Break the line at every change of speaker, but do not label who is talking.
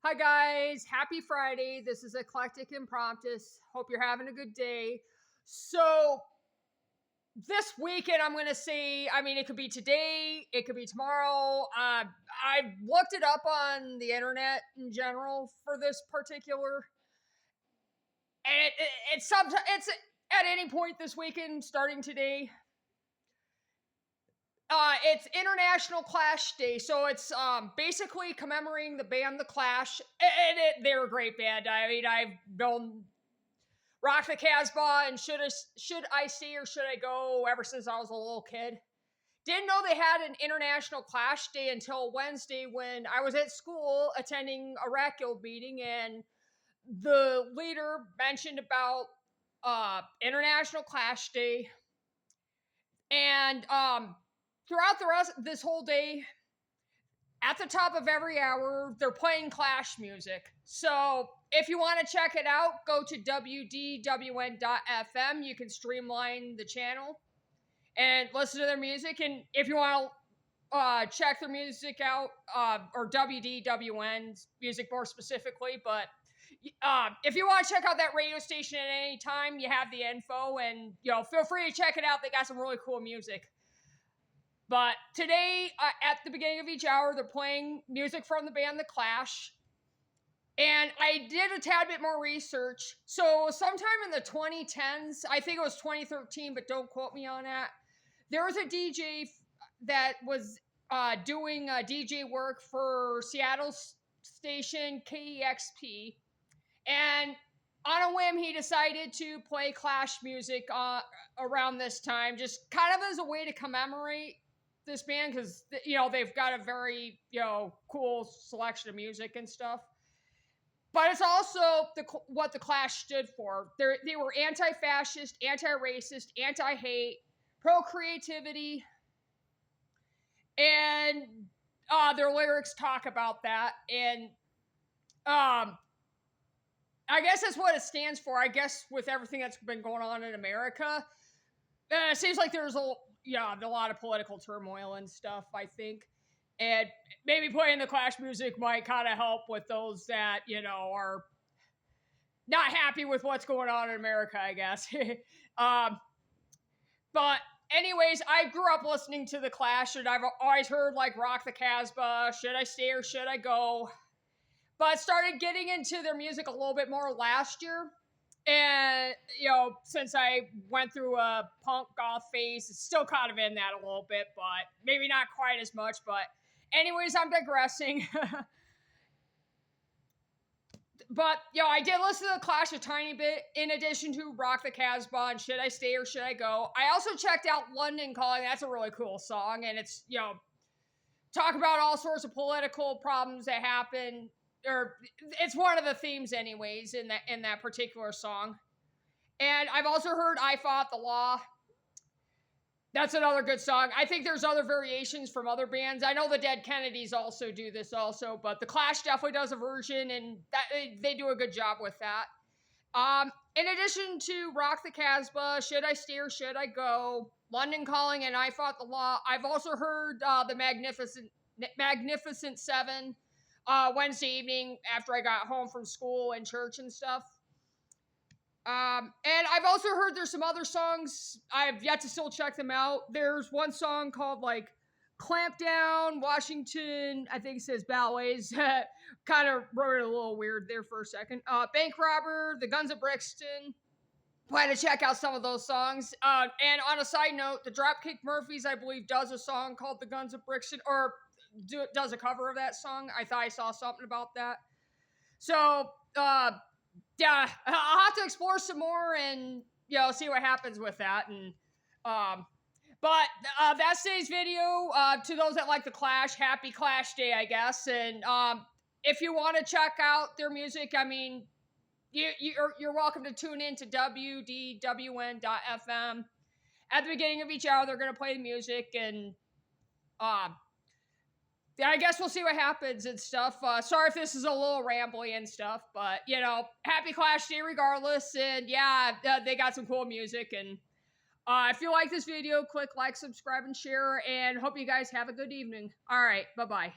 Hi guys, happy Friday. This is Eclectic Impromptus. Hope you're having a good day. So, this weekend, I'm going to say, it could be today, it could be tomorrow. I looked it up on the internet in general for this particular, and it's at any point this weekend, starting today. It's International Clash Day, so it's basically commemorating the band The Clash, and they're a great band. I've known Rock the Casbah and Should I Stay or Should I Go ever since I was a little kid. Didn't know they had an International Clash Day until Wednesday when I was at school attending a rec guild meeting, and the leader mentioned about International Clash Day, and throughout the rest this whole day, at the top of every hour, they're playing Clash music. So if you want to check it out, go to wdwn.fm. You can streamline the channel and listen to their music. And if you want to check their music out, or WDWN's music more specifically, but if you want to check out that radio station at any time, you have the info, and feel free to check it out. They got some really cool music. But today, at the beginning of each hour, they're playing music from the band The Clash. And I did a tad bit more research. So sometime in the 2010s, I think it was 2013, but don't quote me on that, there was a DJ that was doing DJ work for Seattle's station KEXP. And on a whim, he decided to play Clash music around this time, just kind of as a way to commemorate this band, because they've got a very cool selection of music and stuff. But it's also what the Clash stood for. They were anti-fascist, anti-racist, anti-hate, pro-creativity, and their lyrics talk about that. And I guess that's what it stands for. I guess with everything that's been going on in America, it seems like there's a lot of political turmoil and stuff, I think. And maybe playing the Clash music might kind of help with those that, are not happy with what's going on in America, I guess. But anyways, I grew up listening to the Clash, and I've always heard like Rock the Casbah, Should I Stay or Should I Go? But started getting into their music a little bit more last year. And, since I went through a punk goth phase, it's still kind of in that a little bit, but maybe not quite as much. But anyways, I'm digressing. But, I did listen to the Clash a tiny bit, in addition to Rock the Casbah and Should I Stay or Should I Go? I also checked out London Calling. That's a really cool song, and it's, talk about all sorts of political problems that happen, or it's one of the themes anyways in that particular song. And I've also heard I Fought the Law. That's another good song. I think there's other variations from other bands. I know the Dead Kennedys also do this also, but the Clash definitely does a version, and they do a good job with that. In addition to Rock the Casbah, Should I Stay or Should I Go, London Calling, and I Fought the Law, I've also heard the Magnificent Seven Wednesday evening after I got home from school and church and stuff. And I've also heard there's some other songs. I've yet to still check them out. There's one song called like Clamp Down, Washington, I think it says Ballets. Kind of wrote it a little weird there for a second. Bank Robber, The Guns of Brixton. Plan to check out some of those songs. And on a side note, the Dropkick Murphys, I believe, does a song called The Guns of Brixton, or does a cover of that song. I thought I saw something about that. So, yeah, I'll have to explore some more and, see what happens with that. And, but that's today's video. To those that like the Clash, happy Clash Day, I guess. And if you want to check out their music, you're welcome to tune in to wdwn.fm. At the beginning of each hour, they're going to play the music, and yeah, I guess we'll see what happens and stuff. Sorry if this is a little rambly and stuff, but, happy Clash Day regardless. And yeah, they got some cool music. And if you like this video, click like, subscribe, and share. And hope you guys have a good evening. All right, bye-bye.